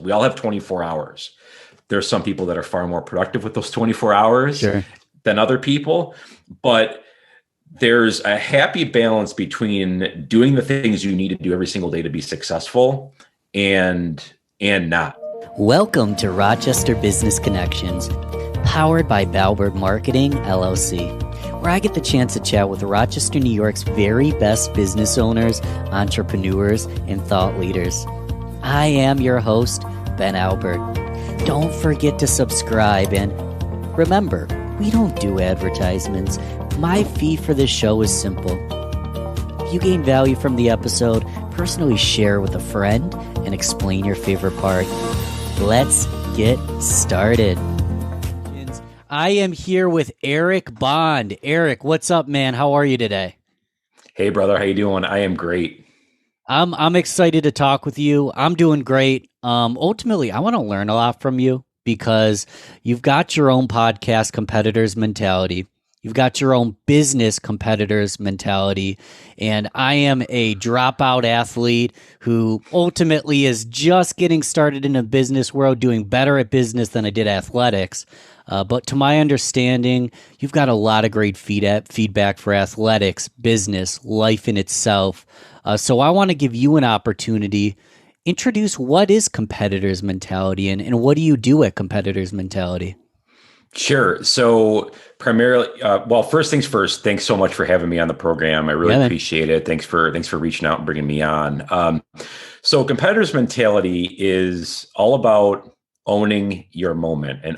we all have 24 hours. There's some people that are far more productive with those 24 hours Sure. than other people, but there's a happy balance between doing the things you need to do every single day to be successful and not. Welcome to Rochester Business Connections, powered by Balbert Marketing, LLC, where I get the chance to chat with Rochester, New York's very best business owners, entrepreneurs, and thought leaders. I am your host, Ben Albert. Don't forget to subscribe, and remember, we don't do advertisements. My fee for this show is simple. If you gain value from the episode, personally share with a friend and explain your favorite part. Let's get started. I am here with Eric Bond. Eric, what's up, man? How are you today? Hey, brother. How you doing? I am great. I'm excited to talk with you. I'm doing great. Ultimately, I want to learn a lot from you because you've got your own podcast, Competitors Mentality. You've got your own business, Competitors Mentality. And I am a dropout athlete who ultimately is just getting started in a business world, doing better at business than I did athletics. But to my understanding, you've got a lot of great feedback for athletics, business, life in itself. So I want to give you an opportunity. Introduce what is Competitors Mentality and what do you do at Competitors Mentality? Sure. So primarily, well, first things first, thanks so much for having me on the program. I really appreciate it. Thanks for reaching out and bringing me on. So Competitors Mentality is all about owning your moment and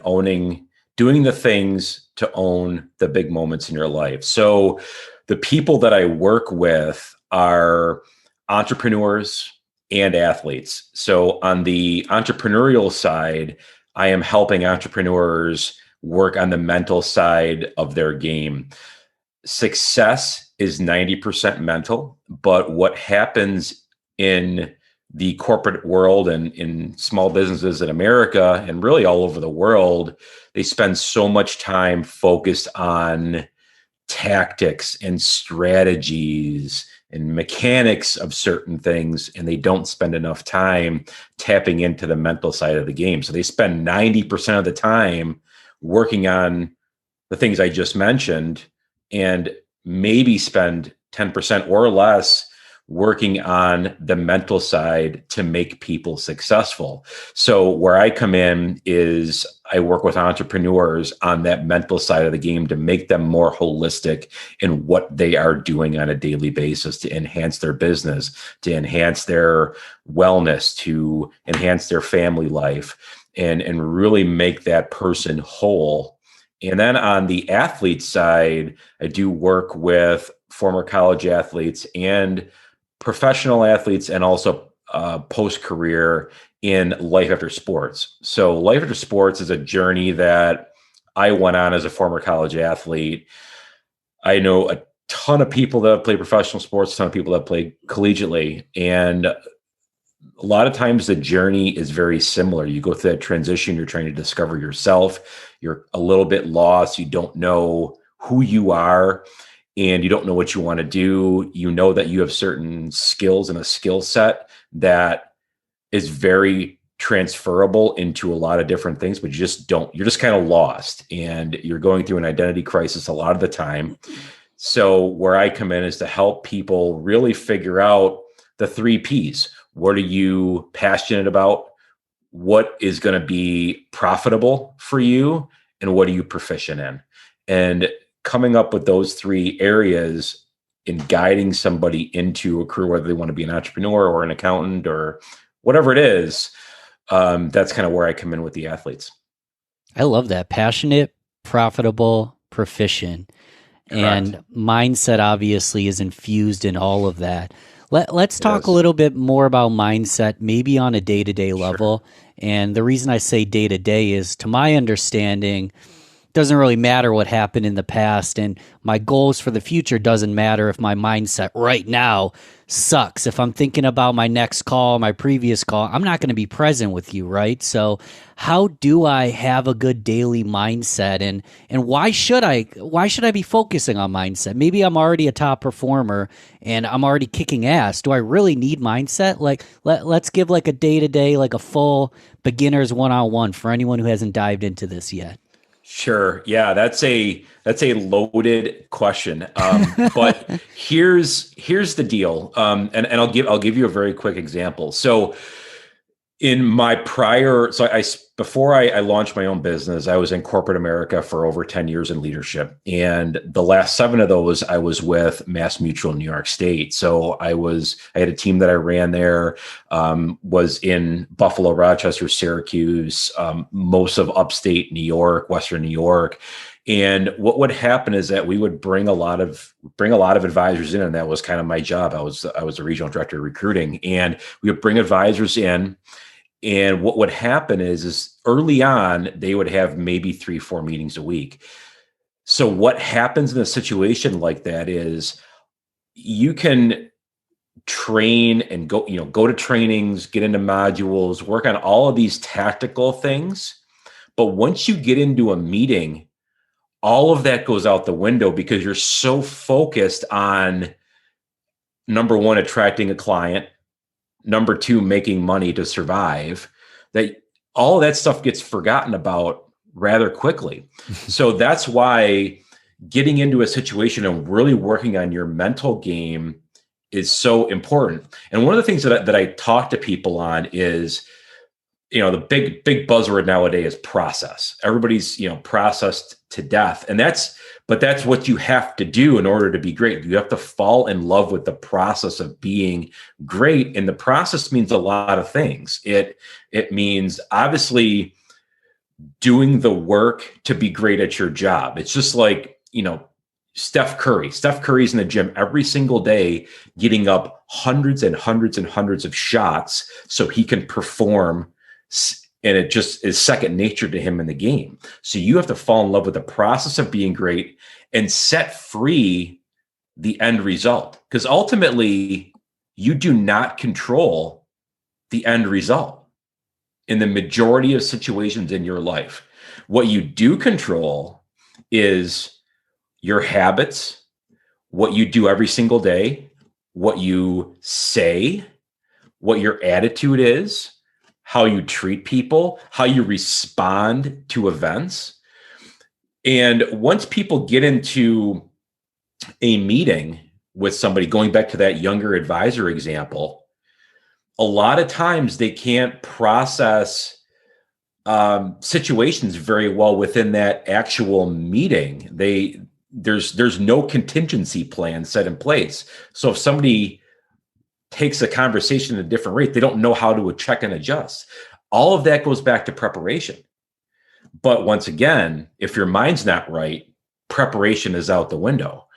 doing the things to own the big moments in your life. So the people that I work with are entrepreneurs and athletes. So on the entrepreneurial side, I am helping entrepreneurs work on the mental side of their game. Success is 90% mental, but what happens in the corporate world and in small businesses in America and really all over the world, they spend so much time focused on tactics and strategies and mechanics of certain things, and they don't spend enough time tapping into the mental side of the game. So they spend 90% of the time working on the things I just mentioned and maybe spend 10% or less working on the mental side to make people successful. So where I come in is I work with entrepreneurs on that mental side of the game to make them more holistic in what they are doing on a daily basis to enhance their business, to enhance their wellness, to enhance their family life, and really make that person whole. And then on the athlete side, I do work with former college athletes and professional athletes and also post-career in life after sports. So life after sports is a journey that I went on as a former college athlete. I know a ton of people that have played professional sports, a ton of people that play collegiately. And a lot of times the journey is very similar. You go through that transition, you're trying to discover yourself. You're a little bit lost. You don't know who you are and you don't know what you want to do. You know that you have certain skills and a skill set that is very transferable into a lot of different things, but you're just kind of lost and you're going through an identity crisis a lot of the time. So where I come in is to help people really figure out the 3 Ps. What are you passionate about? What is going to be profitable for you? And what are you proficient in? And coming up with those 3 areas in guiding somebody into a career, whether they want to be an entrepreneur or an accountant or whatever it is, that's kind of where I come in with the athletes. I love that. Passionate, profitable, proficient. Correct. And mindset obviously is infused in all of that. Let's talk a little bit more about mindset, maybe on a day-to-day level. And the reason I say day-to-day is, to my understanding, doesn't really matter what happened in the past, and my goals for the future doesn't matter if my mindset right now sucks. If I'm thinking about my next call, my previous call, I'm not going to be present with you, right? So how do I have a good daily mindset, and why should I be focusing on mindset? Maybe I'm already a top performer and I'm already kicking ass. Do I really need mindset? Like let's give like a day-to-day, like a full beginner's one-on-one for anyone who hasn't dived into this yet. Sure. Yeah, that's a loaded question. But here's the deal. And I'll give you a very quick example. So in my prior, so I before I launched my own business, I was in corporate America for over 10 years in leadership, and the last 7 of those I was with Mass Mutual New York State. So I had a team that I ran there, was in Buffalo, Rochester, Syracuse, most of upstate New York, Western New York. And what would happen is that we would bring a lot of advisors in, and that was kind of my job. I was the regional director of recruiting, and we would bring advisors in. And what would happen is early on, they would have maybe 3, 4 meetings a week. So what happens in a situation like that is you can train and go to trainings, get into modules, work on all of these tactical things. But once you get into a meeting, all of that goes out the window because you're so focused on, number one, attracting a client, number two, making money to survive, that all of that stuff gets forgotten about rather quickly. So that's why getting into a situation and really working on your mental game is so important. And one of the things that I talk to people on is, the big buzzword nowadays is process. Everybody's, processed to death. But that's what you have to do in order to be great. You have to fall in love with the process of being great. And the process means a lot of things. It means obviously doing the work to be great at your job. It's just like, Steph Curry. Steph Curry's in the gym every single day, getting up hundreds and hundreds and hundreds of shots so he can perform. And it just is second nature to him in the game. So you have to fall in love with the process of being great and set free the end result. Because ultimately, you do not control the end result in the majority of situations in your life. What you do control is your habits, what you do every single day, what you say, what your attitude is, how you treat people, how you respond to events. And once people get into a meeting with somebody, going back to that younger advisor example, a lot of times they can't process situations very well within that actual meeting. There's no contingency plan set in place. So if somebody takes a conversation at a different rate, they don't know how to check and adjust. All of that goes back to preparation. But once again, if your mind's not right, preparation is out the window.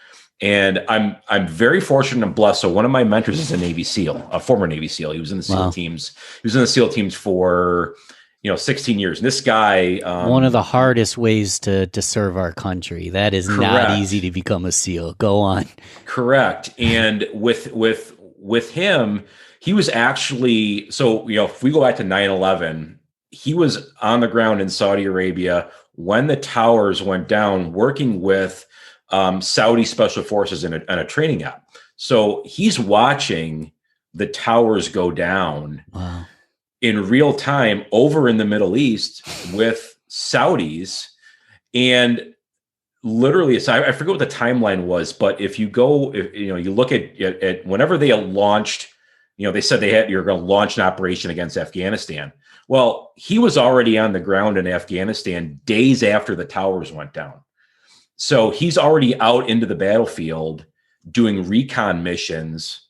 And I'm very fortunate and blessed. So one of my mentors is a Navy SEAL, a former Navy SEAL. He was in the SEAL teams. He was in the SEAL teams for 16 years. And this guy, one of the hardest ways to serve our country. That is correct. Not easy to become a SEAL. Go on. Correct. And with him, he was actually, so, if we go back to 9/11, he was on the ground in Saudi Arabia when the towers went down, working with Saudi special forces in a training app. So he's watching the towers go down. Wow. In real time over in the Middle East with Saudis. And literally, so I forget what the timeline was, but if you look at whenever they launched, they said you're going to launch an operation against Afghanistan. Well, he was already on the ground in Afghanistan days after the towers went down. So he's already out into the battlefield doing recon missions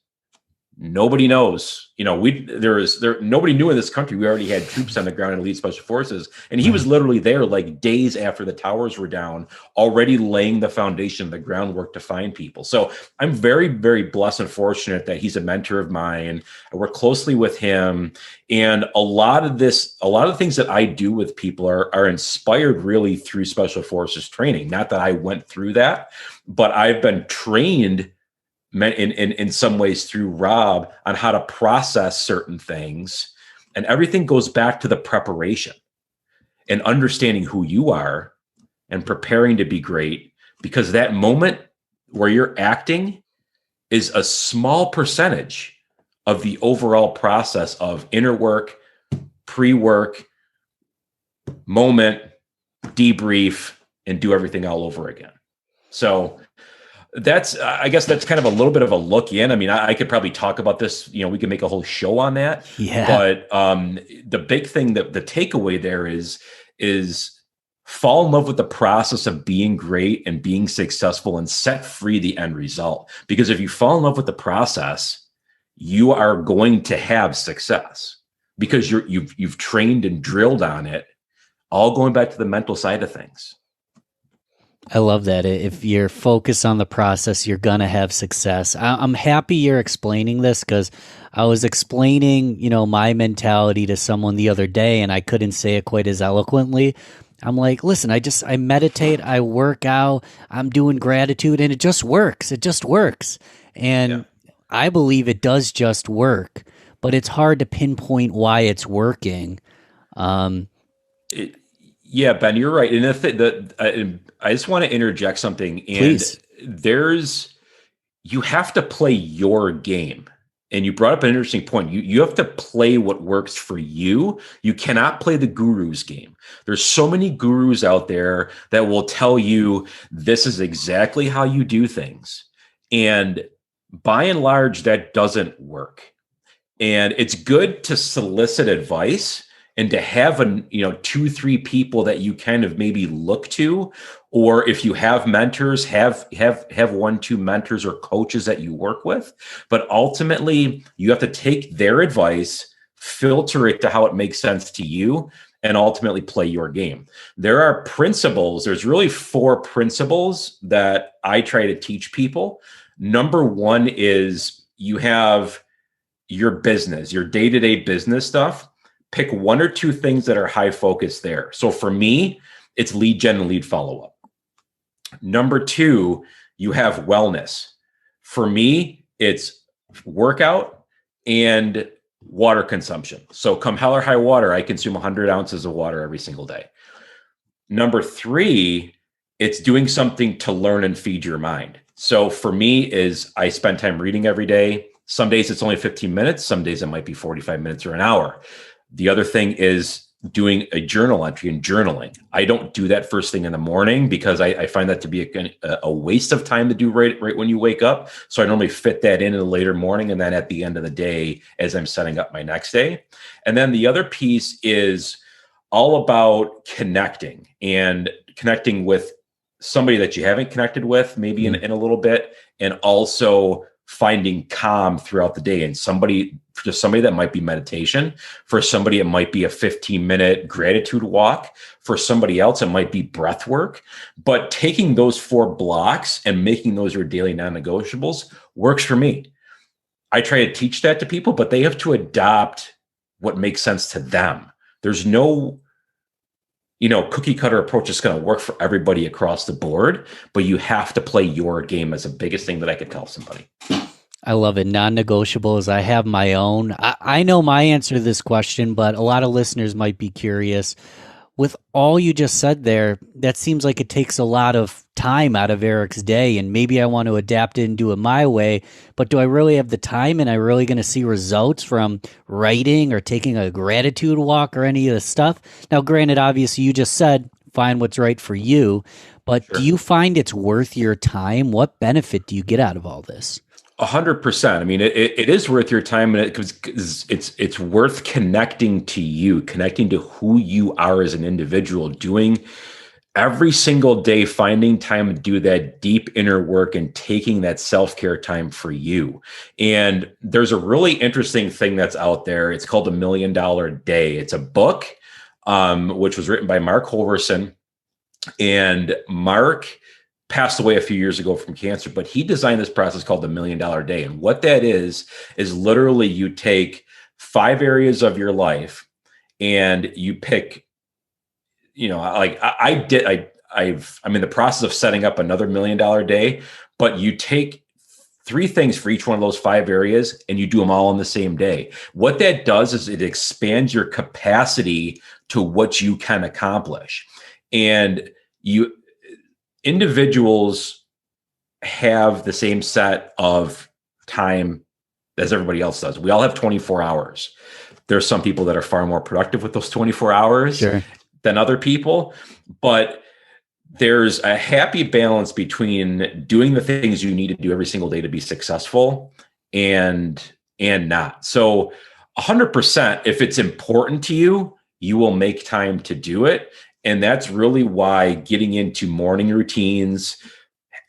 Nobody knows. Nobody knew in this country we already had troops on the ground in elite special forces, and he was literally there like days after the towers were down, already laying the foundation, the groundwork to find people. So I'm very, very blessed and fortunate that he's a mentor of mine. I work closely with him, and a lot of the things that I do with people are inspired really through special forces training. Not that I went through that, but I've been trained in some ways through Rob on how to process certain things. And everything goes back to the preparation and understanding who you are and preparing to be great, because that moment where you're acting is a small percentage of the overall process of inner work, pre-work, moment, debrief, and do everything all over again. So I guess that's kind of a little bit of a look in. I mean, I could probably talk about this, we could make a whole show on that. Yeah. But the big thing, that the takeaway there is fall in love with the process of being great and being successful, and set free the end result. Because if you fall in love with the process, you are going to have success, because you've trained and drilled on it, all going back to the mental side of things. I love that. If you're focused on the process, you're going to have success. I'm happy you're explaining this, because I was explaining, my mentality to someone the other day, and I couldn't say it quite as eloquently. I'm like, listen, I meditate, I work out, I'm doing gratitude, and it just works. It just works. And I believe it does just work, but it's hard to pinpoint why it's working. Yeah, Ben, you're right. And I just want to interject something. And Please. You have to play your game. And you brought up an interesting point. You have to play what works for you. You cannot play the guru's game. There's so many gurus out there that will tell you this is exactly how you do things. And by and large, that doesn't work. And it's good to solicit advice and to have 2-3 people that you kind of maybe look to, or if you have mentors, have 1-2 mentors or coaches that you work with. But ultimately, you have to take their advice, filter it to how it makes sense to you, and ultimately play your game. There are principles. There's really 4 principles that I try to teach people. Number 1 is you have your business, your day-to-day business stuff. Pick 1 or 2 things that are high focus there. So for me, it's lead gen and lead follow-up. Number 2, you have wellness. For me, it's workout and water consumption. So come hell or high water, I consume 100 ounces of water every single day. Number 3, it's doing something to learn and feed your mind. So for me is I spend time reading every day. Some days it's only 15 minutes. Some days it might be 45 minutes or an hour. The other thing is doing a journal entry and journaling. I don't do that first thing in the morning, because I find that to be a waste of time to do right when you wake up. So I normally fit that in the later morning, and then at the end of the day as I'm setting up my next day. And then the other piece is all about connecting with somebody that you haven't connected with maybe in a little bit, and also finding calm throughout the day. And for somebody that might be meditation, for somebody it might be a 15-minute gratitude walk, for somebody else it might be breath work. But taking those 4 blocks and making those your daily non-negotiables works for me. I try to teach that to people, but they have to adopt what makes sense to them. There's no cookie cutter approach that's going to work for everybody across the board, but you have to play your game as the biggest thing that I could tell somebody. I love it. Non-negotiables. I have my own. I know my answer to this question, but a lot of listeners might be curious. With all you just said there, that seems like it takes a lot of time out of Eric's day, and maybe I want to adapt it and do it my way, but do I really have the time, and I really going to see results from writing or taking a gratitude walk or any of the stuff? Now, granted, obviously you just said, find what's right for you, but Sure. Do you find it's worth your time? What benefit do you get out of all this? 100%. I mean, it is worth your time, and it's worth connecting to you, connecting to who you are as an individual, doing every single day, finding time to do that deep inner work and taking that self-care time for you. And there's a really interesting thing that's out there. It's called $1 Million Day. It's a book, which was written by Mark Holverson. And Mark passed away a few years ago from cancer, but he designed this process called the $1 Million Day. And what that is literally you take 5 areas of your life and you pick, like I'm in the process of setting up another $1 Million Day, but you take 3 things for each one of those 5 areas and you do them all on the same day. What that does is it expands your capacity to what you can accomplish. And individuals have the same set of time as everybody else does. We all have 24 hours. There's some people that are far more productive with those 24 hours than other people, but there's a happy balance between doing the things you need to do every single day to be successful and not. So 100%, if it's important to you, you will make time to do it. And that's really why getting into morning routines,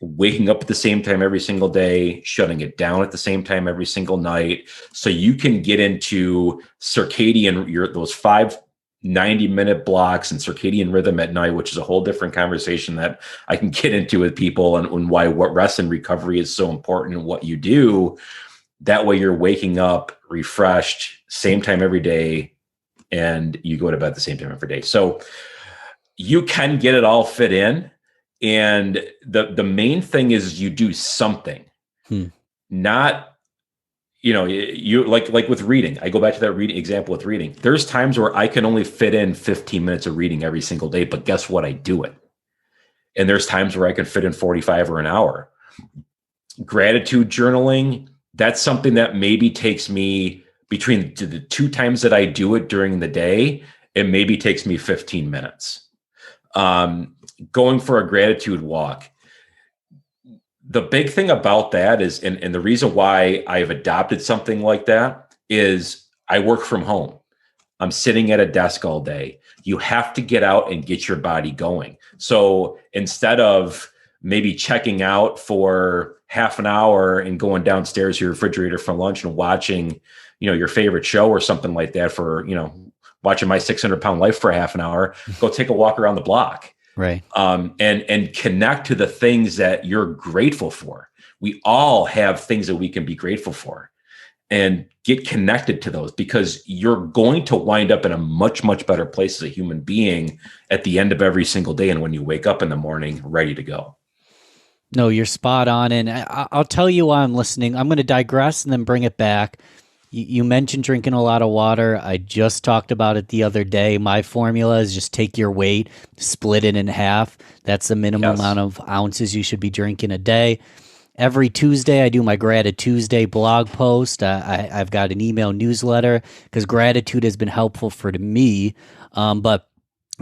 waking up at the same time every single day, shutting it down at the same time every single night, so you can get into circadian, those 5 90-minute blocks and circadian rhythm at night, which is a whole different conversation that I can get into with people, and why what rest and recovery is so important in what you do. That way you're waking up refreshed, same time every day, and you go to bed the same time every day. So you can get it all fit in. And the main thing is you do something, not, you like with reading. I go back to that reading example with reading. There's times where I can only fit in 15 minutes of reading every single day, but guess what? I do it. And there's times where I can fit in 45 or an hour. Gratitude journaling, that's something that maybe takes me between the 2 times that I do it during the day, it maybe takes me 15 minutes. Going for a gratitude walk. The big thing about that is, and the reason why I've adopted something like that is I work from home. I'm sitting at a desk all day. You have to get out and get your body going. So instead of maybe checking out for half an hour and going downstairs to your refrigerator for lunch and watching, your favorite show or something like that for, watching My 600-Pound Life for a half an hour, go take a walk around the block. Right. And connect to the things that you're grateful for. We all have things that we can be grateful for, and get connected to those, because you're going to wind up in a much, much better place as a human being at the end of every single day. And when you wake up in the morning, ready to go. No, you're spot on. And I'll tell you why I'm listening. I'm going to digress and then bring it back. You mentioned drinking a lot of water. I just talked about it the other day. My formula is just take your weight, split it in half. That's the minimum amount of ounces you should be drinking a day. Every Tuesday, I do my Gratitude Tuesday blog post. I've got an email newsletter because gratitude has been helpful for me. But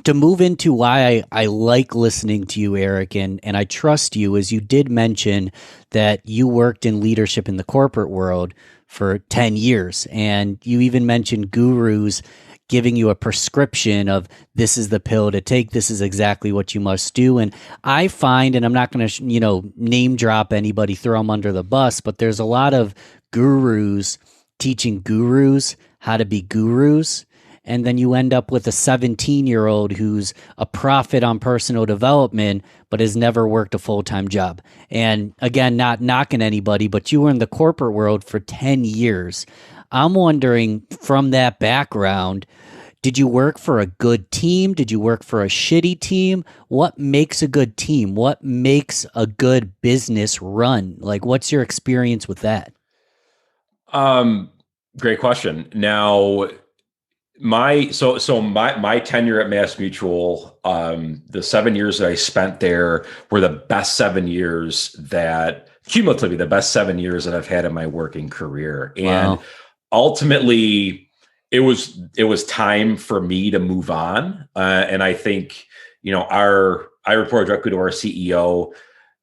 to move into why I like listening to you, Eric, and I trust you, as you did mention that you worked in leadership in the corporate world for 10 years. And you even mentioned gurus giving you a prescription of this is the pill to take. This is exactly what you must do. And I find, and I'm not going to, name drop anybody, throw them under the bus, but there's a lot of gurus teaching gurus how to be gurus. And then you end up with a 17-year-old who's a prophet on personal development, but has never worked a full-time job. And again, not knocking anybody, but you were in the corporate world for 10 years. I'm wondering, from that background, did you work for a good team? Did you work for a shitty team? What makes a good team? What makes a good business run? Like, what's your experience with that? Great question. Now, my tenure at Mass Mutual, the 7 years that I spent there were the best 7 years that cumulatively the best 7 years that I've had in my working career. And ultimately it was time for me to move on. And I think, I report directly to our CEO.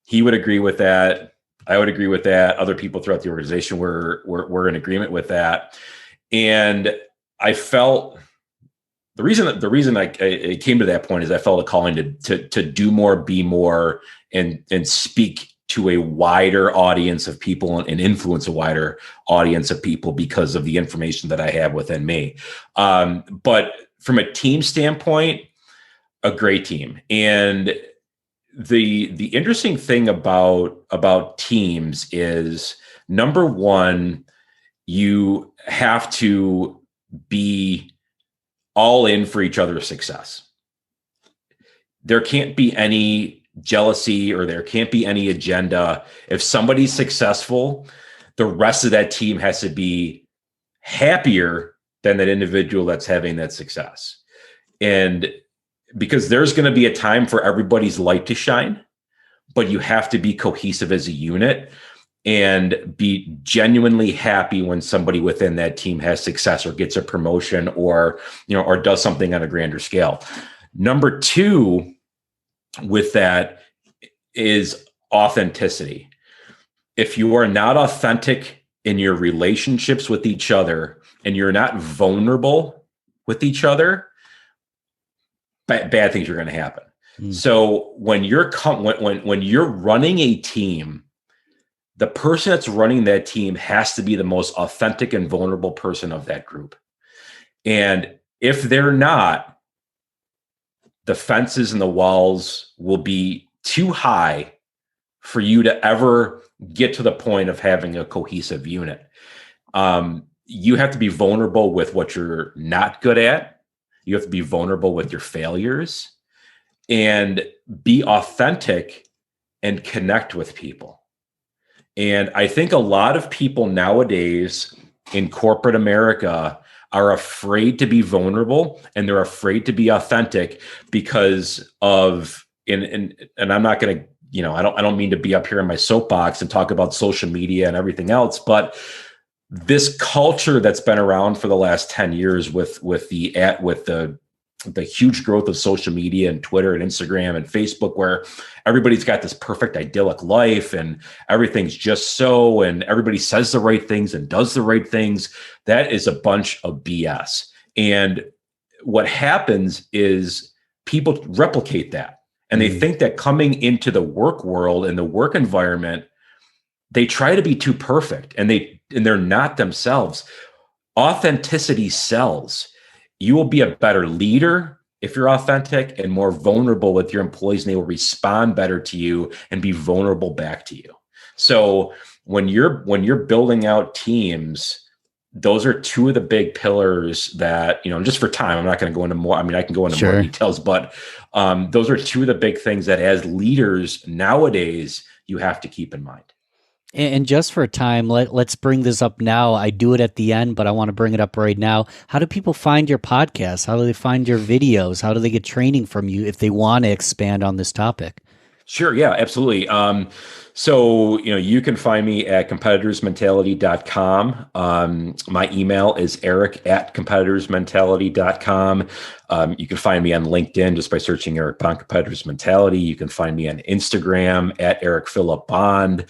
He would agree with that. I would agree with that. Other people throughout the organization were in agreement with that. And I felt the reason I came to that point is I felt a calling to do more, be more, and speak to a wider audience of people and influence a wider audience of people because of the information that I have within me. But from a team standpoint, a great team. And the interesting thing about teams is, number one, you have to be all in for each other's success. There can't be any jealousy, or there can't be any agenda. If somebody's successful, the rest of that team has to be happier than that individual that's having that success. And because there's going to be a time for everybody's light to shine, but you have to be cohesive as a unit and be genuinely happy when somebody within that team has success or gets a promotion, or does something on a grander scale. Number two with that is authenticity. If you are not authentic in your relationships with each other, and you're not vulnerable with each other, bad things are going to happen. So when you're when you're running a team, the person that's running that team has to be the most authentic and vulnerable person of that group. And if they're not, the fences and the walls will be too high for you to ever get to the point of having a cohesive unit. You have to be vulnerable with what you're not good at. You have to be vulnerable with your failures, and be authentic and connect with people. And I think a lot of people nowadays in corporate America are afraid to be vulnerable, and they're afraid to be authentic because of, and I'm not going to, I don't mean to be up here in my soapbox and talk about social media and everything else, but this culture that's been around for the last 10 years with the huge growth of social media and Twitter and Instagram and Facebook, where everybody's got this perfect idyllic life and everything's just so, and everybody says the right things and does the right things. That is a bunch of BS. And what happens is people replicate that, and they think that coming into the work world and the work environment, they try to be too perfect, and they're not themselves. Authenticity sells. You will be a better leader if you're authentic and more vulnerable with your employees, and they will respond better to you and be vulnerable back to you. So when you're building out teams, those are two of the big pillars that, just for time, I'm not going to go into more. I mean, I can go into more details, but those are two of the big things that as leaders nowadays, you have to keep in mind. And just for time, let's bring this up now. I do it at the end, but I want to bring it up right now. How do people find your podcast? How do they find your videos? How do they get training from you if they want to expand on this topic? Sure. Yeah, absolutely. So, you can find me at competitorsmentality.com. My email is eric@competitorsmentality.com. You can find me on LinkedIn just by searching Eric Bond Competitors Mentality. You can find me on Instagram at Eric Phillip Bond.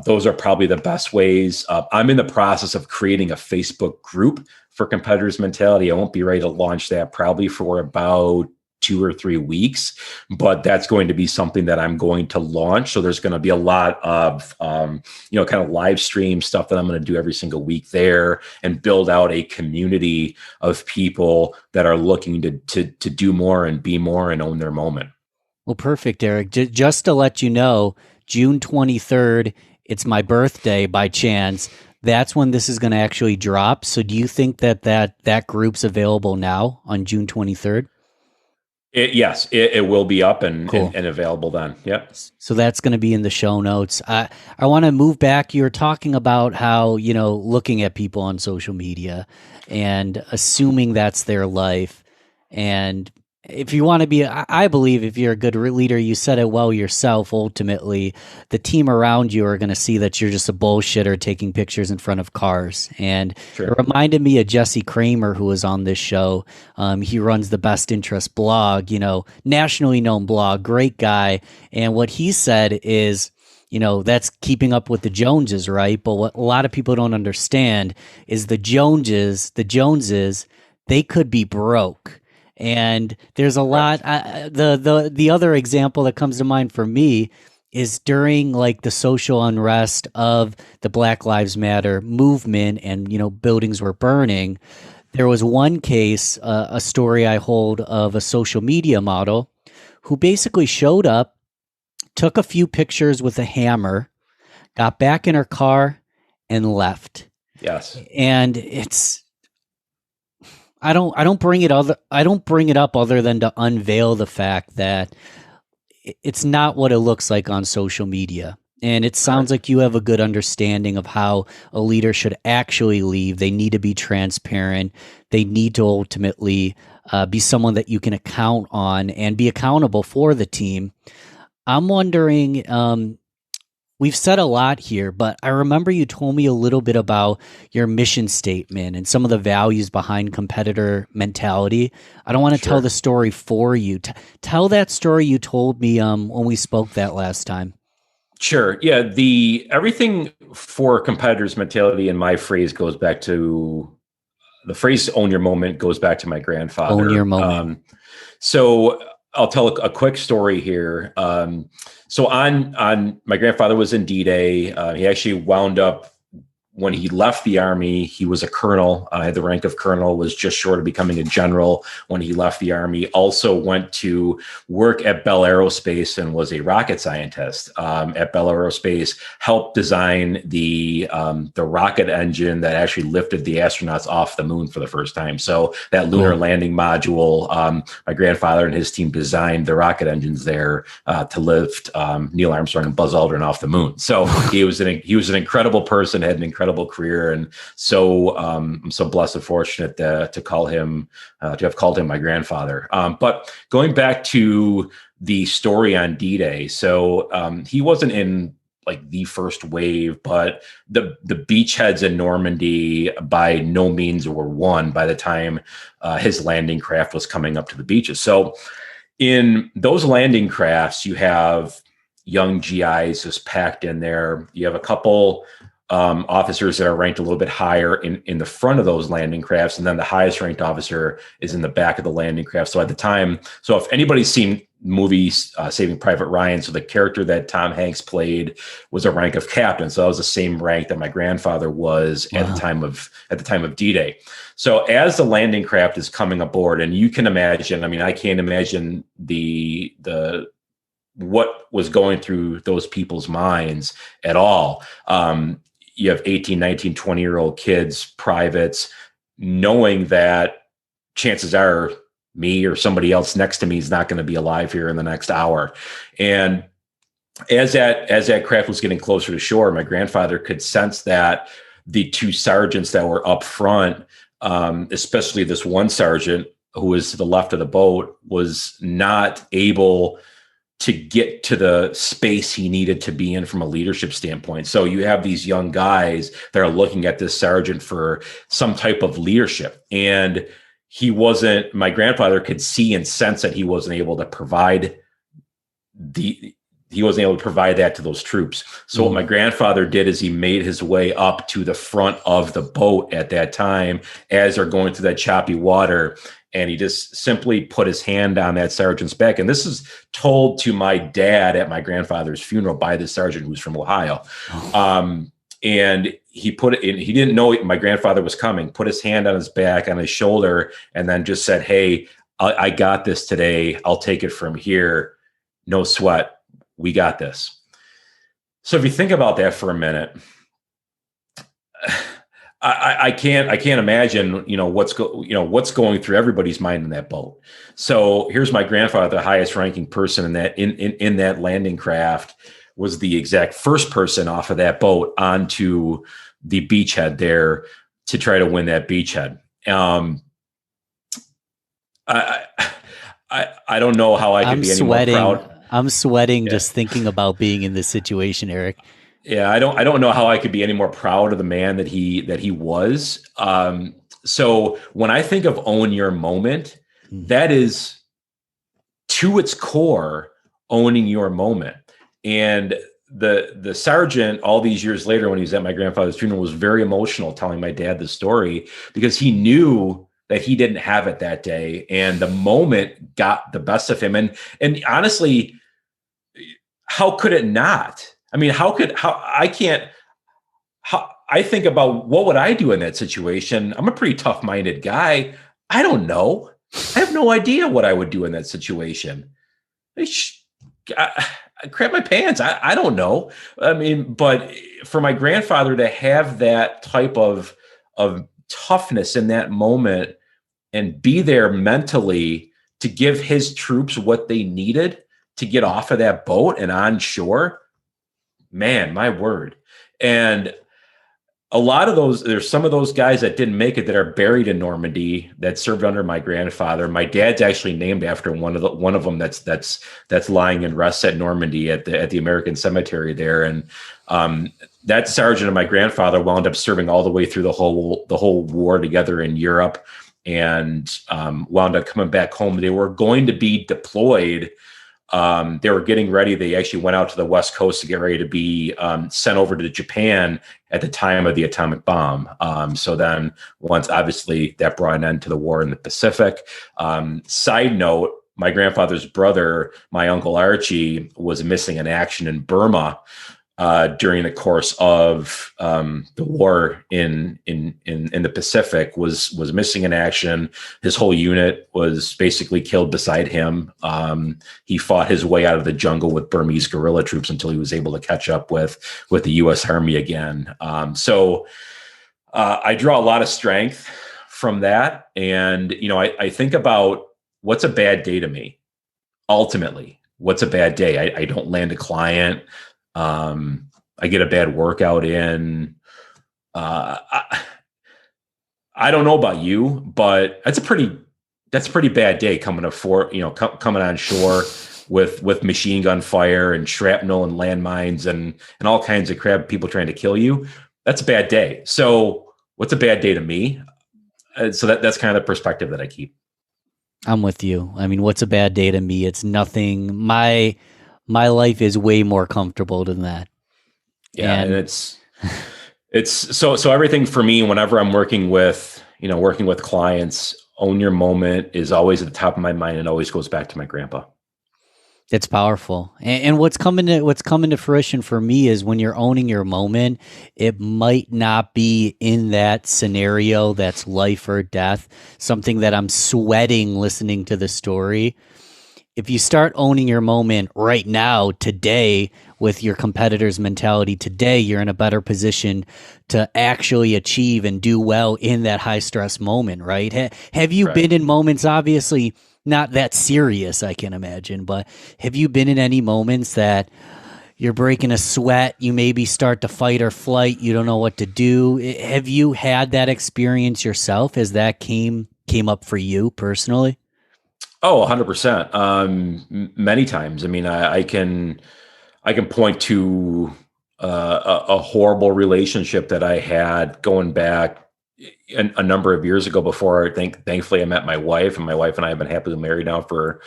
Those are probably the best ways. I'm in the process of creating a Facebook group for Competitors Mentality. I won't be ready to launch that probably for about 2 or 3 weeks, but that's going to be something that I'm going to launch. So there's going to be a lot of, kind of live stream stuff that I'm going to do every single week there, and build out a community of people that are looking to do more and be more and own their moment. Well, perfect, Eric. Just to let you know, June 23rd, it's my birthday by chance. That's when this is going to actually drop. So do you think that group's available now on June 23rd? Yes, it will be up and, cool. and available then. Yep. So that's going to be in the show notes. I want to move back. You were talking about how, looking at people on social media and assuming that's their life. And if you want to be, I believe if you're a good leader, you said it well yourself, ultimately, the team around you are going to see that you're just a bullshitter taking pictures in front of cars. And It reminded me of Jesse Kramer, who was on this show. He runs the Best Interest blog, nationally known blog, great guy. And what he said is, that's keeping up with the Joneses, right? But what a lot of people don't understand is the Joneses, they could be broke. And there's a lot. Correct. The other example that comes to mind for me is during like the social unrest of the Black Lives Matter movement, and buildings were burning. There was one case, a story I hold of a social media model who basically showed up, took a few pictures with a hammer, got back in her car, and left. Yes. And I don't bring it up other than to unveil the fact that it's not what it looks like on social media. And it sounds Correct. like you have a good understanding of how a leader should actually lead. They need to be transparent. They need to ultimately be someone that you can account on and be accountable for the team. I'm wondering, we've said a lot here, but I remember you told me a little bit about your mission statement and some of the values behind competitor mentality. I don't want to tell Sure. the story for you. Tell that story you told me when we spoke that last time. Sure. Yeah. The everything for competitors mentality in my phrase goes back to the phrase own your moment goes back to my Own your grandfather. moment. So I'll tell a quick story here. So on my grandfather was in D-Day. He actually wound up when he left the army. He was a colonel, had the rank of colonel, was just short of becoming a general when he left the army. Also went to work at Bell Aerospace and was a rocket scientist at Bell Aerospace. Helped design the rocket engine that actually lifted the astronauts off the moon for the first time. So that lunar Cool. landing module, my grandfather and his team designed the rocket engines there to lift Neil Armstrong and Buzz Aldrin off the moon. So he was an incredible person, had an incredible career, and so I'm so blessed and fortunate to have called him my grandfather. But going back to the story on D-Day, so he wasn't in like the first wave, but the beachheads in Normandy by no means were won by the time his landing craft was coming up to the beaches. So in those landing crafts, you have young GIs just packed in there. You have a couple officers that are ranked a little bit higher in the front of those landing crafts, and then the highest ranked officer is in the back of the landing craft. So at the time, so if anybody's seen movies, Saving Private Ryan, so the character that Tom Hanks played was a rank of captain. So that was the same rank that my grandfather was at the time of D-Day. So as the landing craft is coming aboard, and you can imagine, I mean, I can't imagine the what was going through those people's minds at all. You have 18, 19, 20-year-old kids, privates, knowing that chances are me or somebody else next to me is not going to be alive here in the next hour. And as that craft was getting closer to shore, my grandfather could sense that the two sergeants that were up front, especially this one sergeant who was to the left of the boat, was not able to get to the space he needed to be in from a leadership standpoint. So you have these young guys that are looking at this sergeant for some type of leadership. And my grandfather could see and sense that he wasn't able to provide that to those troops. So what my grandfather did is he made his way up to the front of the boat at that time as they're going through that choppy water. And he just simply put his hand on that sergeant's back. And this is told to my dad at my grandfather's funeral by the sergeant who's from Ohio. And he put it in, he didn't know my grandfather was coming, put his hand on his back, on his shoulder, and then just said, "Hey, I got this today. I'll take it from here. No sweat. We got this." So if you think about that for a minute, I can't imagine, what's going through everybody's mind in that boat. So here's my grandfather, the highest ranking person in that landing craft, was the exact first person off of that boat onto the beachhead there to try to win that beachhead. I don't know how I could be any more proud. I'm sweating just thinking about being in this situation, Eric. Yeah, I don't know how I could be any more proud of the man that he was. So when I think of own your moment, that is to its core owning your moment. And the sergeant, all these years later, when he was at my grandfather's funeral, was very emotional telling my dad the story because he knew that he didn't have it that day. And the moment got the best of him. And honestly, how could it not? I mean, how I think about what would I do in that situation. I'm a pretty tough-minded guy. I don't know. I have no idea what I would do in that situation. I crap my pants. I don't know. I mean, but for my grandfather to have that type of toughness in that moment and be there mentally to give his troops what they needed to get off of that boat and on shore, man, my word. And a lot of those, there's some of those guys that didn't make it that are buried in Normandy that served under my grandfather. My dad's actually named after one of them that's lying in rest at Normandy at the American Cemetery there. And that sergeant and my grandfather wound up serving all the way through the whole war together in Europe, and wound up coming back home. They were going to be deployed. They were getting ready. They actually went out to the West Coast to get ready to be sent over to Japan at the time of the atomic bomb. So then once, obviously, that brought an end to the war in the Pacific. Side note, my grandfather's brother, my Uncle Archie, was missing in action in Burma during the course of the war in the Pacific, was missing in action. His whole unit was basically killed beside him. He fought his way out of the jungle with Burmese guerrilla troops until he was able to catch up with the U.S. Army again. So I draw a lot of strength from that. And, I think about what's a bad day to me. Ultimately, what's a bad day? I don't land a client. I get a bad workout in. I don't know about you, but that's a pretty bad day coming on shore with machine gun fire and shrapnel and landmines and all kinds of crap, people trying to kill you. That's a bad day. So what's a bad day to me? So that's kind of the perspective that I keep. I'm with you. I mean, what's a bad day to me? It's nothing. My life is way more comfortable than that. Yeah. And it's so everything for me, whenever I'm working with clients, own your moment is always at the top of my mind and always goes back to my grandpa. It's powerful. And what's coming to fruition for me is when you're owning your moment, it might not be in that scenario that's life or death, something that I'm sweating listening to the story. If you start owning your moment right now, today, with your competitor's mentality today, you're in a better position to actually achieve and do well in that high stress moment, right? Have you been in moments, obviously not that serious, I can imagine, but have you been in any moments that you're breaking a sweat, you maybe start to fight or flight, you don't know what to do? Have you had that experience yourself? Has that came up for you personally? Oh, 100%. Many times. I mean, I can point to a horrible relationship that I had going back a number of years ago before thankfully I met my wife, and my wife and I have been happily married now for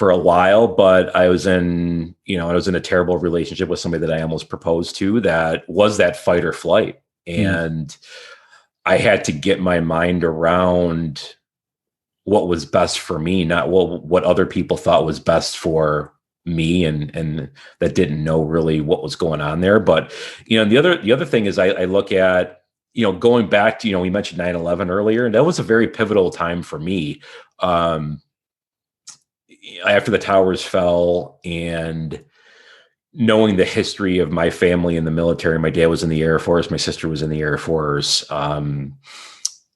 a while. But I was in a terrible relationship with somebody that I almost proposed to, that was that fight or flight. And I had to get my mind around what was best for me, not what other people thought was best for me, and that didn't know really what was going on there. But the other thing is I look at, going back to, we mentioned 9/11 earlier, and that was a very pivotal time for me. After the towers fell, and knowing the history of my family in the military, my dad was in the Air Force, my sister was in the Air Force.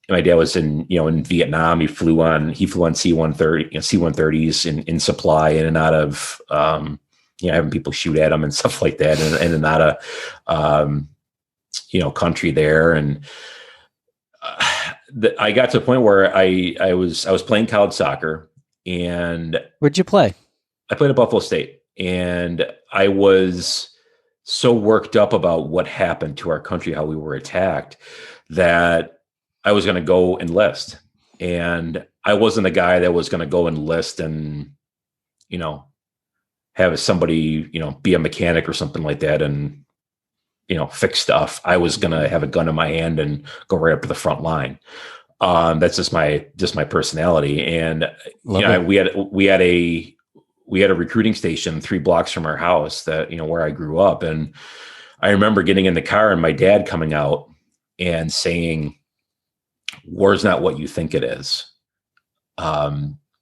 My dad was in Vietnam. He flew on C-130s in supply, in and out of, having people shoot at him and stuff like that, and out of, country there. And I got to a point where I was playing college soccer. And where'd you play? I played at Buffalo State, and I was so worked up about what happened to our country, how we were attacked, that I was going to go enlist. And I wasn't a guy that was going to go enlist and, have somebody, be a mechanic or something like that and, fix stuff. I was going to have a gun in my hand and go right up to the front line. That's just my personality. And Love it. we had a recruiting station 3 blocks from our house that, where I grew up. And I remember getting in the car and my dad coming out and saying, "War's not what you think it is.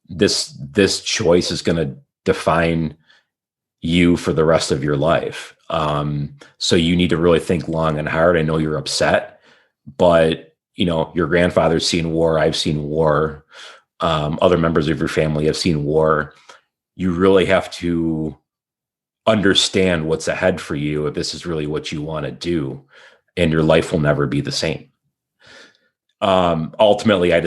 This choice is going to define you for the rest of your life. So you need to really think long and hard. I know you're upset, but your grandfather's seen war. I've seen war. Other members of your family have seen war. You really have to understand what's ahead for you if this is really what you want to do, and your life will never be the same." Ultimately, I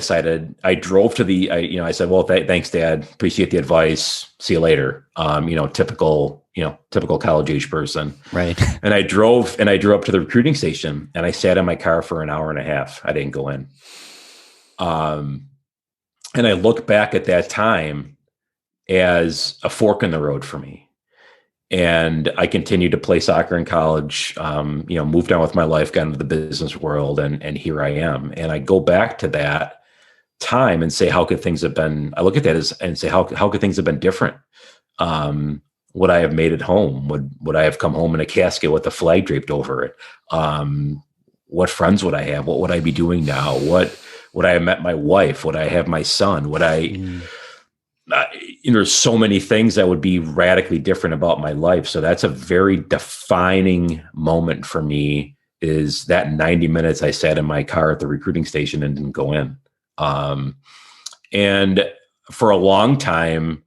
drove to I said, "Well, thanks, Dad. Appreciate the advice. See you later." Typical college age person. Right. And I drove up to the recruiting station, and I sat in my car for an hour and a half. I didn't go in. And I look back at that time as a fork in the road for me. And I continued to play soccer in college, moved on with my life, got into the business world, and here I am. And I go back to that time and say, how could things have been? I look at that and say, how could things have been different? Would I have made it home? Would I have come home in a casket with a flag draped over it? What friends would I have? What would I be doing now? Would I have met my wife? Would I have my son? Would I? There's so many things that would be radically different about my life. So that's a very defining moment for me, is that 90 minutes I sat in my car at the recruiting station and didn't go in. And for a long time,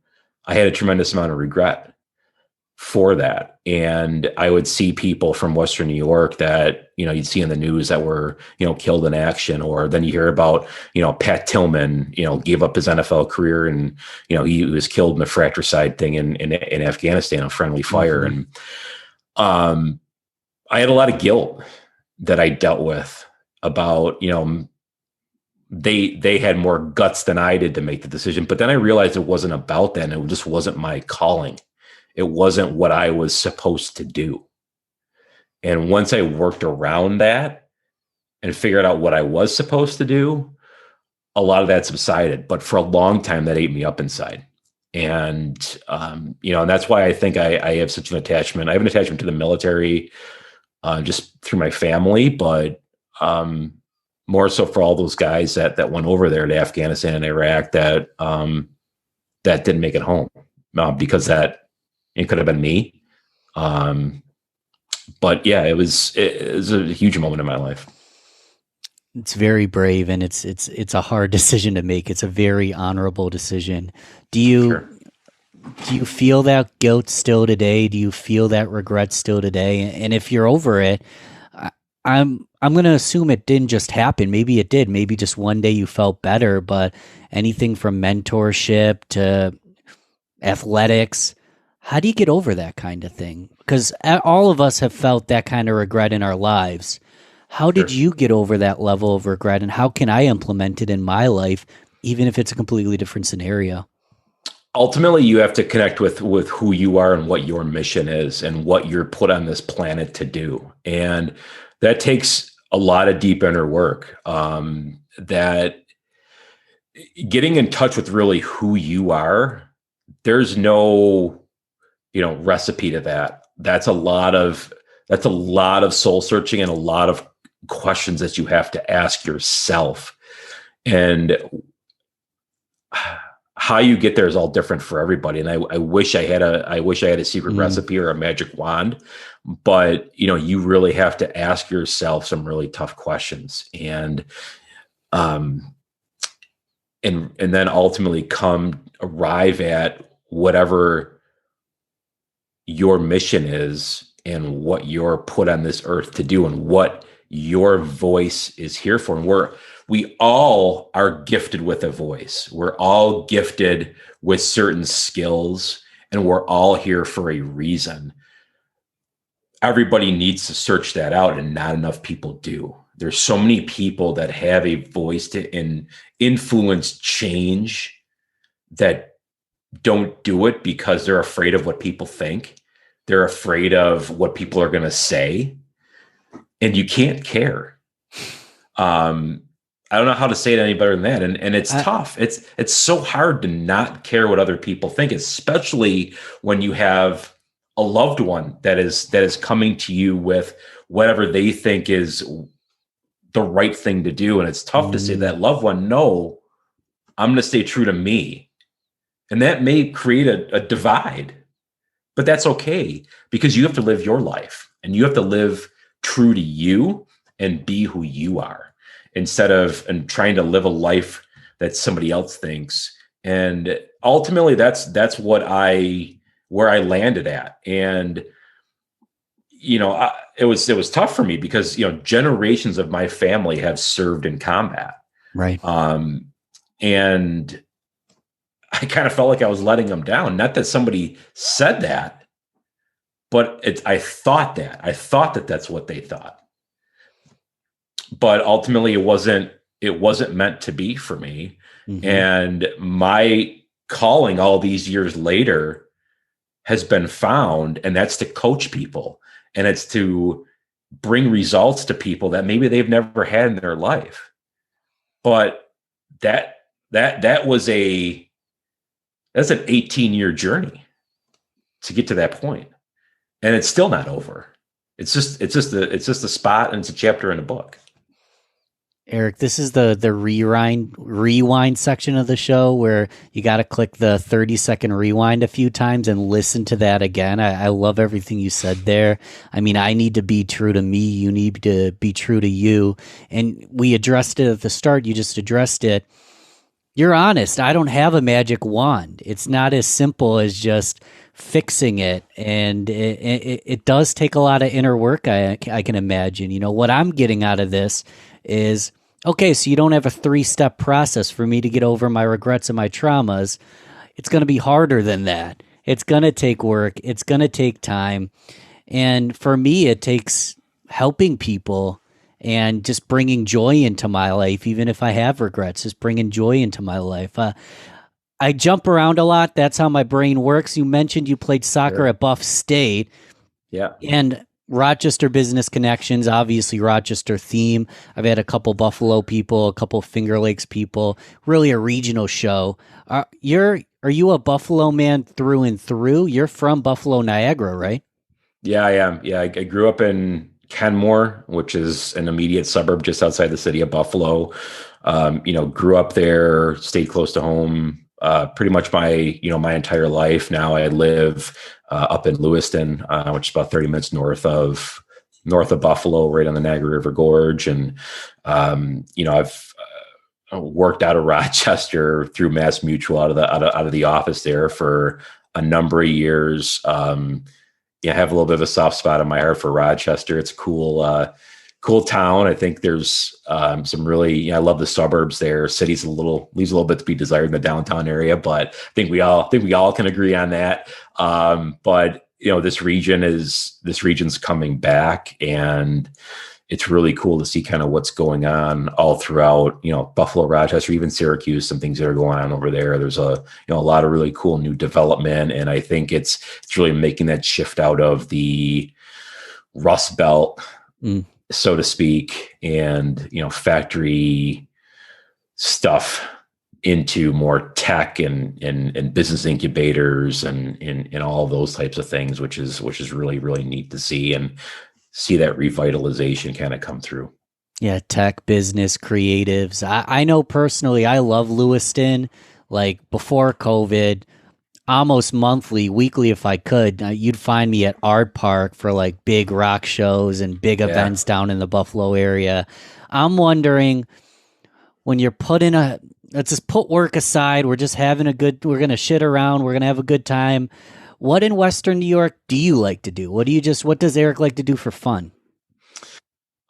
I had a tremendous amount of regret for that. And I would see people from Western New York that, you'd see in the news that were, killed in action. Or then you hear about, Pat Tillman, gave up his NFL career, and, he was killed in a fratricide thing in Afghanistan, a friendly fire. Mm-hmm. And I had a lot of guilt that I dealt with about, they had more guts than I did to make the decision. But then I realized it wasn't about that. And it just wasn't my calling. It wasn't what I was supposed to do. And once I worked around that and figured out what I was supposed to do, a lot of that subsided. But for a long time, that ate me up inside. And, and that's why I think I have such an attachment. I have an attachment to the military just through my family, but more so for all those guys that went over there to Afghanistan and Iraq that didn't make it home, because it could have been me. But yeah, it was a huge moment in my life. It's very brave, and it's a hard decision to make. It's a very honorable decision. Do you feel that guilt still today? Do you feel that regret still today? And if you're over it, I'm going to assume it didn't just happen. Maybe it did. Maybe just one day you felt better, but anything from mentorship to athletics, how do you get over that kind of thing? Because all of us have felt that kind of regret in our lives. How did you get over that level of regret, and how can I implement it in my life, even if it's a completely different scenario? Ultimately, you have to connect with who you are and what your mission is and what you're put on this planet to do. And that takes a lot of deep inner work. That getting in touch with really who you are, there's no recipe to that. That's a lot of soul searching and a lot of questions that you have to ask yourself. And how you get there is all different for everybody. And I wish I had a secret recipe or a magic wand, but you really have to ask yourself some really tough questions, and then ultimately arrive at whatever your mission is and what you're put on this earth to do and what your voice is here for. And we all are gifted with a voice. We're all gifted with certain skills, and we're all here for a reason. Everybody needs to search that out, and not enough people do. There's so many people that have a voice to influence change that don't do it because they're afraid of what people think. They're afraid of what people are going to say, and you can't care. I don't know how to say it any better than that. And it's I, tough. It's so hard to not care what other people think, especially when you have a loved one that is coming to you with whatever they think is the right thing to do. And it's tough to say mm, that loved one, no, I'm going to stay true to me. And that may create a divide, but that's okay because you have to live your life and you have to live true to you and be who you are instead of and trying to live a life that somebody else thinks. And ultimately that's what I where I landed at. And it was tough for me because generations of my family have served in combat. right. Um, and I kind of felt like I was letting them down. Not that somebody said that, but I thought that that's what they thought. But ultimately it wasn't meant to be for me. Mm-hmm. And my calling all these years later has been found, and that's to coach people, and it's to bring results to people that maybe they've never had in their life. But that that was that's an 18-year journey to get to that point, and it's still not over. It's just a spot, and it's a chapter in a book. Eric, this is the rewind section of the show where you got to click the 30-second rewind a few times and listen to that again. I love everything you said there. I mean, I need to be true to me. You need to be true to you. And we addressed it at the start. You just addressed it. You're honest. I don't have a magic wand. It's not as simple as just fixing it. And it does take a lot of inner work, I can imagine. What I'm getting out of this is okay, so you don't have a 3-step process for me to get over my regrets and my traumas. It's going to be harder than that. It's going to take work. It's going to take time. And for me, it takes helping people and just bringing joy into my life, even if I have regrets, just bringing joy into my life. I jump around a lot. That's how my brain works. You mentioned you played soccer Sure. at Buff State Yeah. and Rochester Business Connections, obviously Rochester theme. I've had a couple Buffalo people, a couple Finger Lakes people, really a regional show. Are you a Buffalo man through and through? You're from Buffalo, Niagara, right? Yeah, I am. Yeah, I grew up in Kenmore, which is an immediate suburb just outside the city of Buffalo. Grew up there, stayed close to home, pretty much my entire life. Now I live up in Lewiston, which is about 30 minutes north of Buffalo, right on the Niagara River Gorge. And I've worked out of Rochester through Mass Mutual out of the office there for a number of years. Yeah, I have a little bit of a soft spot in my heart for Rochester. It's cool town. I think there's some really, I love the suburbs there. City's leaves a little bit to be desired in the downtown area, but I think we all can agree on that. But this region's coming back, and it's really cool to see kind of what's going on all throughout, Buffalo, Rochester, even Syracuse, some things that are going on over there. There's a lot of really cool new development. And I think it's really making that shift out of the Rust Belt, Mm. so to speak, and, factory stuff into more tech and business incubators and all those types of things, which is really, really neat to see and see that revitalization kind of come through. Yeah, tech, business, creatives. I know personally, I love Lewiston. Like before COVID, almost monthly, weekly if I could. You'd find me at Art Park for like big rock shows and big Yeah. events down in the Buffalo area. I'm wondering when you're putting let's just put work aside. We're going to shit around. We're going to have a good time. What in Western New York do you like to do? What does Eric like to do for fun?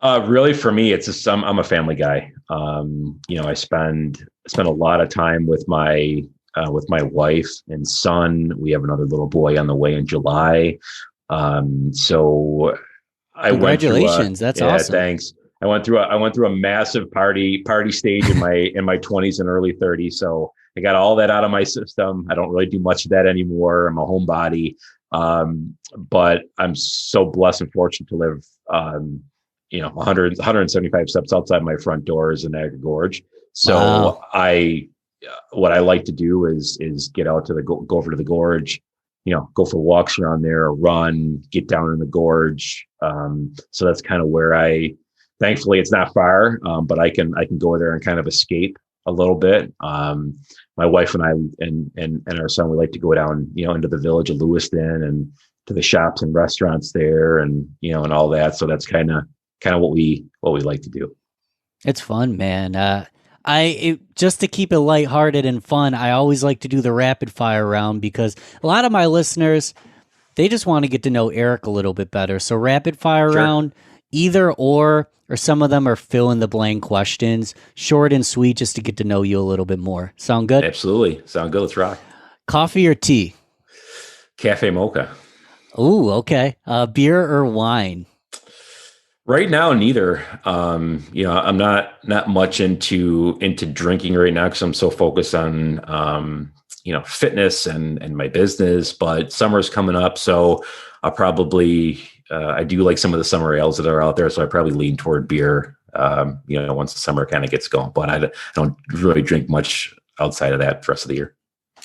Really, for me, it's just I'm a family guy. I spend a lot of time with my wife and son. We have another little boy on the way in July. So I went through a Congratulations. That's yeah, awesome. thanks. I went through a massive party stage in my 20s and early 30s. So I got all that out of my system. I don't really do much of that anymore. I'm a homebody. But I'm so blessed and fortunate to live 175 steps outside my front door is the Niagara Gorge. Wow. So what I like to do is get out to go over to the gorge, go for walks around there, or run, get down in the gorge. So that's kind of where thankfully it's not far, but I can go there and kind of escape a little bit. My wife and I and our son, we like to go down, into the village of Lewiston and to the shops and restaurants there, and and all that. So that's kind of what we like to do. It's fun, man. Just to keep it lighthearted and fun, I always like to do the rapid fire round because a lot of my listeners, they just want to get to know Eric a little bit better. So rapid fire Sure. round, either or some of them are fill in the blank questions, short and sweet, just to get to know you a little bit more. Sound good? Absolutely. Sound good. Let's rock. Coffee or tea? Cafe mocha. Ooh, okay. Beer or wine? Right now, neither. I'm not much into drinking right now because I'm so focused on fitness and my business. But summer's coming up, so I'll probably I do like some of the summer ales that are out there, so I probably lean toward beer. Once the summer kind of gets going, but I don't really drink much outside of that for the rest of the year.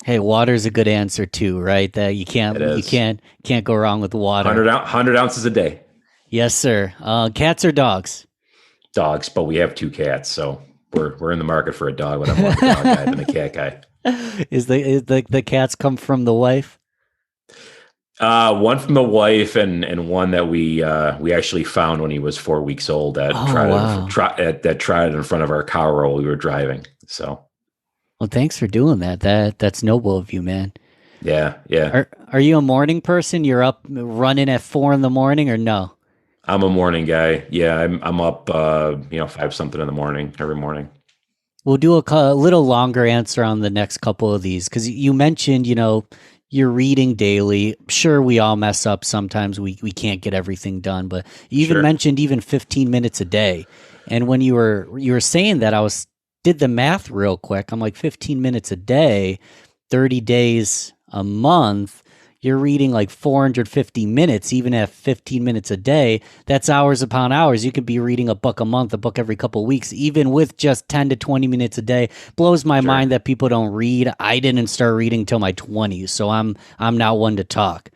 Hey, water's a good answer too, right? That you It can't you is can't go wrong with water. 100 ounces a day. Yes, sir. Cats or dogs? Dogs, but we have two cats, so we're in the market for a dog. But I'm more of a dog guy than a cat guy. Is the cats come from the wife? One from the wife, and one that we actually found when he was 4 weeks old that Oh, wow. that trotted in front of our car while we were driving. So Well, thanks for doing that. That's noble of you, man. yeah, Are you a morning person? You're up running at 4 in the morning, or no? I'm a morning guy. Yeah, I'm up 5 something in the morning every morning. We'll do a little longer answer on the next couple of these because you mentioned, you're reading daily. Sure, we all mess up. Sometimes we can't get everything done, but you even Sure. mentioned even 15 minutes a day. And when you were saying that, did the math real quick. I'm like 15 minutes a day, 30 days a month. You're reading like 450 minutes, even at 15 minutes a day. That's hours upon hours. You could be reading a book a month, a book every couple of weeks, even with just 10 to 20 minutes a day. Blows my Sure. mind that people don't read. I didn't start reading till my 20s, so I'm not one to talk.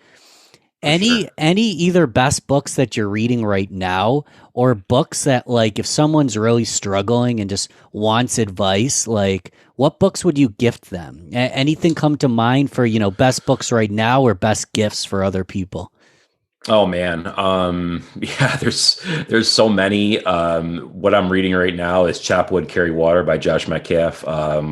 Sure. Any either best books that you're reading right now or books that, like, if someone's really struggling and just wants advice, like, what books would you gift them? Anything come to mind for, best books right now or best gifts for other people? Oh man. Yeah, there's so many. What I'm reading right now is Chop Wood, Carry Water by Josh Metcalf,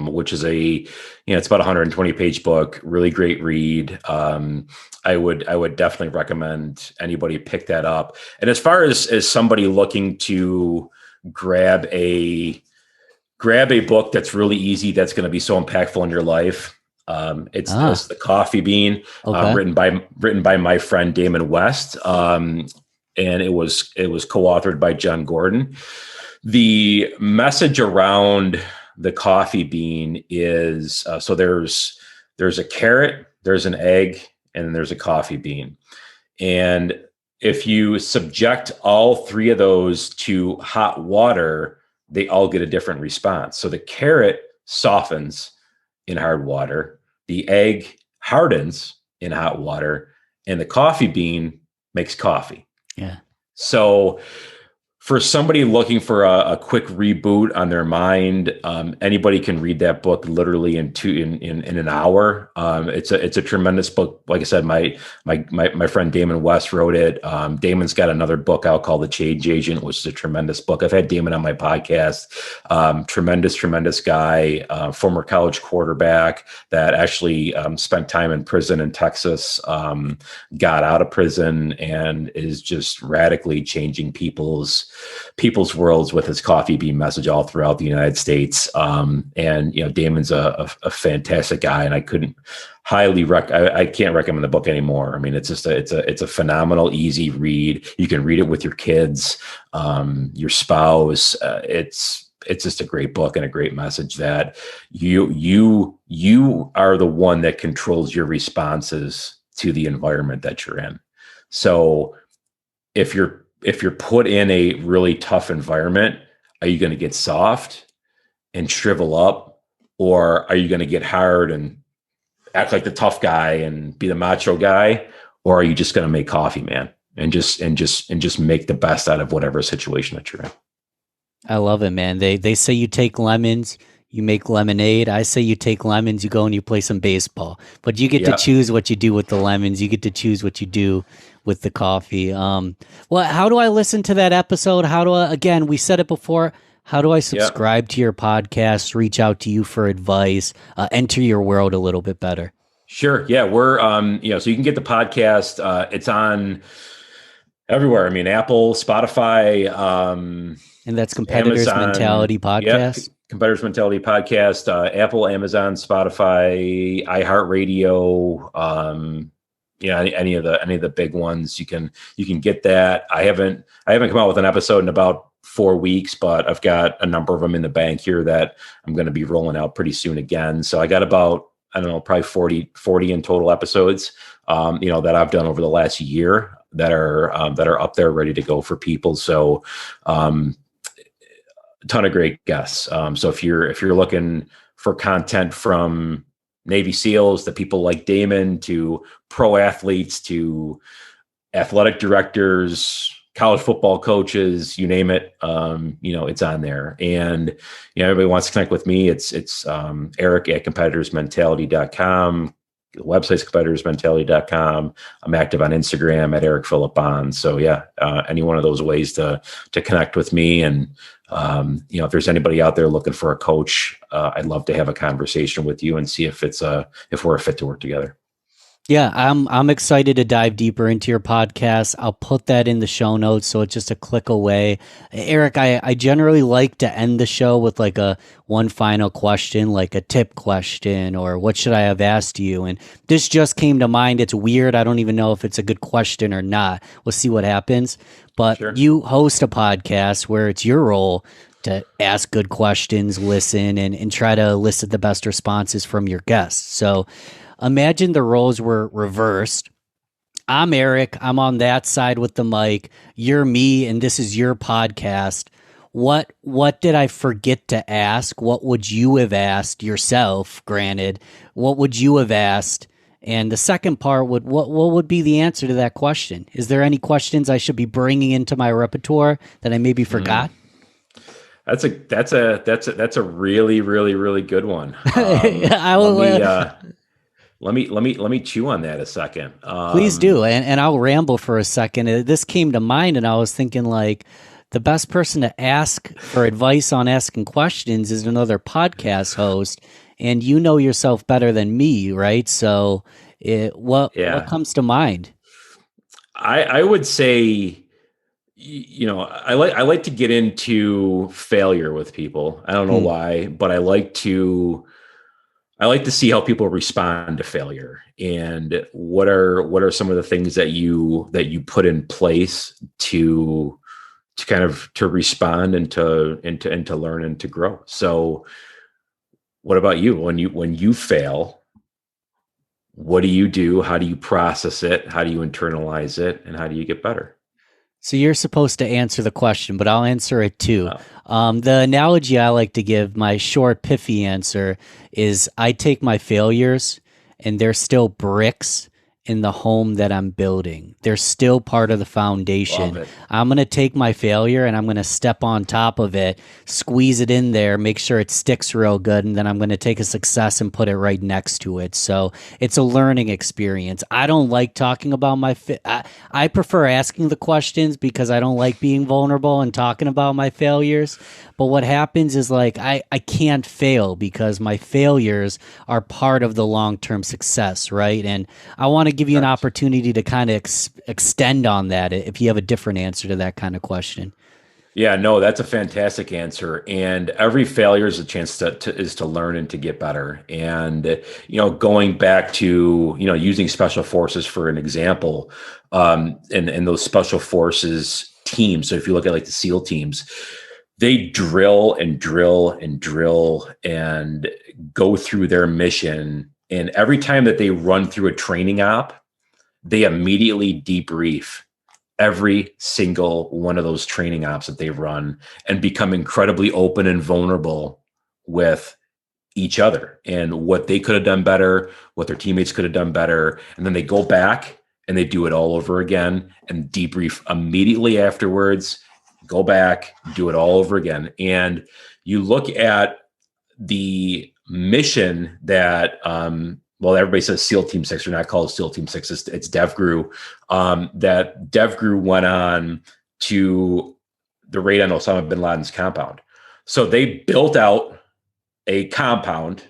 which is it's about a 120 page book, really great read. I would definitely recommend anybody pick that up. And as far as somebody looking to grab a book that's really easy, that's going to be so impactful in your life. It's The Coffee Bean, Okay. written by my friend Damon West, and it was co-authored by John Gordon. The message around the coffee bean is so there's a carrot, there's an egg, and then there's a coffee bean, and if you subject all three of those to hot water, they all get a different response. So the carrot softens in hard water, the egg hardens in hot water, and the coffee bean makes coffee. Yeah. So for somebody looking for a quick reboot on their mind, anybody can read that book literally in an hour. It's a tremendous book. Like I said, my friend Damon West wrote it. Damon's got another book out called The Change Agent, which is a tremendous book. I've had Damon on my podcast. Tremendous guy, former college quarterback that actually spent time in prison in Texas, got out of prison, and is just radically changing people's worlds with his coffee bean message all throughout the United States. And Damon's a fantastic guy, and I couldn't I can't recommend the book anymore. I mean, it's a phenomenal, easy read. You can read it with your kids, your spouse. It's just a great book and a great message that you are the one that controls your responses to the environment that you're in. So if you're if you're put in a really tough environment, are you going to get soft and shrivel up, or are you going to get hard and act like the tough guy and be the macho guy, or are you just going to make coffee, man, and just make the best out of whatever situation that you're in? I love it, man. They say you take lemons, you make lemonade. I say you take lemons, you go and you play some baseball. But you get to Yeah, choose what you do with the lemons. You get to choose what you do with the coffee. Well, how do I listen to that episode? How do I, again, we said it before. How do I yeah. subscribe to your podcast, reach out to you for advice, enter your world a little bit better? Sure. Yeah, we're so you can get the podcast. It's on everywhere. I mean, Apple, Spotify, And that's Competitors Amazon. Mentality Yep, Podcast. Competitors Mentality Podcast. Apple, Amazon, Spotify, iHeartRadio. Any of the big ones. You can get that. I haven't come out with an episode in about 4 weeks, but I've got a number of them in the bank here that I'm going to be rolling out pretty soon again. So I got about, I don't know, probably 40 in total episodes, that I've done over the last year that are up there ready to go for people. So, a ton of great guests. So if you're looking for content from Navy SEALs to people like Damon to pro athletes to athletic directors, college football coaches, you name it, it's on there. And, everybody wants to connect with me. It's Eric at competitorsmentality.com. The website's competitorsmentality.com. I'm active on Instagram at Eric Phillip Bond. So yeah, any one of those ways to connect with me. And, if there's anybody out there looking for a coach, I'd love to have a conversation with you and see if we're a fit to work together. Yeah, I'm excited to dive deeper into your podcast. I'll put that in the show notes, so it's just a click away. Eric, I generally like to end the show with like a one final question, like a tip question, or what should I have asked you? And this just came to mind. It's weird. I don't even know if it's a good question or not. We'll see what happens. But Sure. You host a podcast where it's your role to ask good questions, listen, and try to elicit the best responses from your guests. So imagine the roles were reversed. I'm Eric. I'm on that side with the mic. You're me, and this is your podcast. What did I forget to ask? What would you have asked yourself? Granted, what would you have asked? And the second part what would be the answer to that question? Is there any questions I should be bringing into my repertoire that I maybe forgot? That's a really, really, really good one. I will. Let me chew on that a second. Please do. And I'll ramble for a second. This came to mind and I was thinking like the best person to ask for advice on asking questions is another podcast host. And you know yourself better than me, right? So what comes to mind? I would say, I like to get into failure with people. I don't know why, but I like to see how people respond to failure, and what are some of the things that you put in place to respond and to learn and to grow. So what about you? When you fail, what do you do? How do you process it? How do you internalize it? And how do you get better? So you're supposed to answer the question, but I'll answer it too. The analogy I like to give, my short, pithy answer, is I take my failures and they're still bricks in the home that I'm building. They're still part of the foundation. I'm going to take my failure and I'm going to step on top of it, squeeze it in there, make sure it sticks real good, and then I'm going to take a success and put it right next to it. So it's a learning experience. I don't like talking about I prefer asking the questions because I don't like being vulnerable and talking about my failures. But what happens is like I can't fail because my failures are part of the long-term success, right? And I want to give you an opportunity to kind of extend on that if you have a different answer to that kind of question. Yeah, no, that's a fantastic answer. And every failure is a chance to learn and to get better. And, going back to, using special forces for an example, and those special forces teams. So if you look at like the SEAL teams, they drill and drill and drill and go through their mission. And every time that they run through a training op, they immediately debrief every single one of those training ops that they've run and become incredibly open and vulnerable with each other and what they could have done better, what their teammates could have done better. And then they go back and they do it all over again and debrief immediately afterwards, go back, do it all over again. And you look at the mission that, well, everybody says SEAL Team 6, they're not called SEAL Team 6, it's DevGru, that DevGru went on to the raid on Osama bin Laden's compound. So they built out a compound.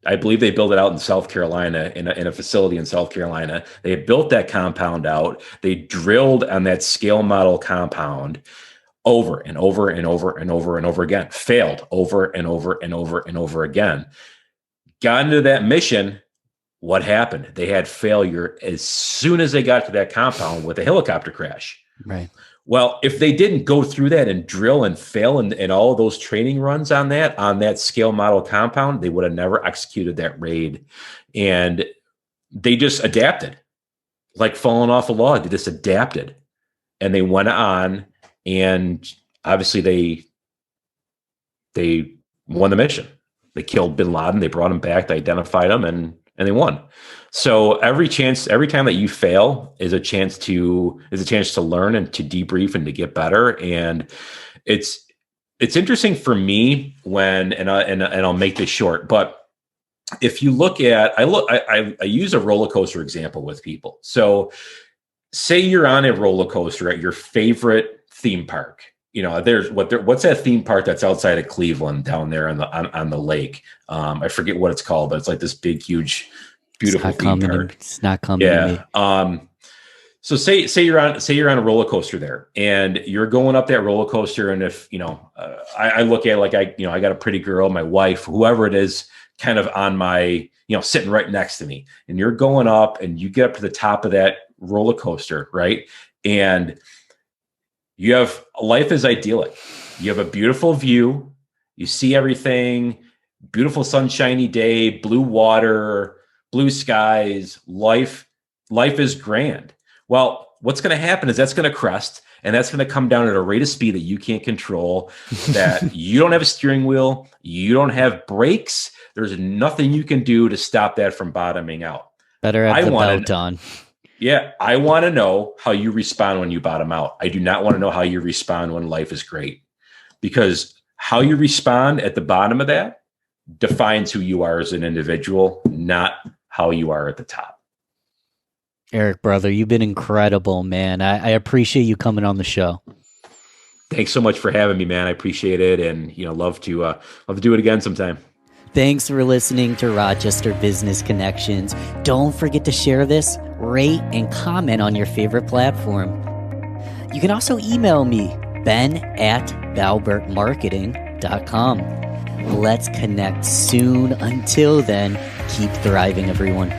I believe they built it out in South Carolina, in a facility in South Carolina. They built that compound out. They drilled on that scale model compound over and over and over and over and over again, failed over and over and over and over again. Got into that mission. What happened? They had failure as soon as they got to that compound with a helicopter crash. Right. Well, if they didn't go through that and drill and fail in all of those training runs on that scale model compound, they would have never executed that raid. And they just adapted, like falling off a log. They just adapted, and they went on, and obviously they won the mission. They killed bin Laden. They brought him back. They identified him, and they won. So every time that you fail is a chance to learn and to debrief and to get better. And it's interesting for me and I'll make this short, but if you look at, I use a roller coaster example with people. So say you're on a roller coaster at your favorite theme park. You know, what's that theme park that's outside of Cleveland down there on the lake? I forget what it's called, but it's like this big, huge, beautiful theme park. It's not coming to me. So say you're on a roller coaster there, and you're going up that roller coaster, and if I look at it like I got a pretty girl, my wife, whoever it is, kind of on my sitting right next to me, and you're going up, and you get up to the top of that roller coaster, right, and you have life is idyllic. You have a beautiful view. You see everything, beautiful sunshiny day, blue water, blue skies. Life is grand. Well, what's going to happen is that's going to crest, and that's going to come down at a rate of speed that you can't control, that you don't have a steering wheel. You don't have brakes. There's nothing you can do to stop that from bottoming out. Better have the belt on. Yeah, I want to know how you respond when you bottom out. I do not want to know how you respond when life is great, because how you respond at the bottom of that defines who you are as an individual, not how you are at the top. Eric, brother, you've been incredible, man. I appreciate you coming on the show. Thanks so much for having me, man. I appreciate it, and love to do it again sometime. Thanks for listening to Rochester Business Connections. Don't forget to share this, rate, and comment on your favorite platform. You can also email me, ben@balbertmarketing.com. Let's connect soon. Until then, keep thriving, everyone.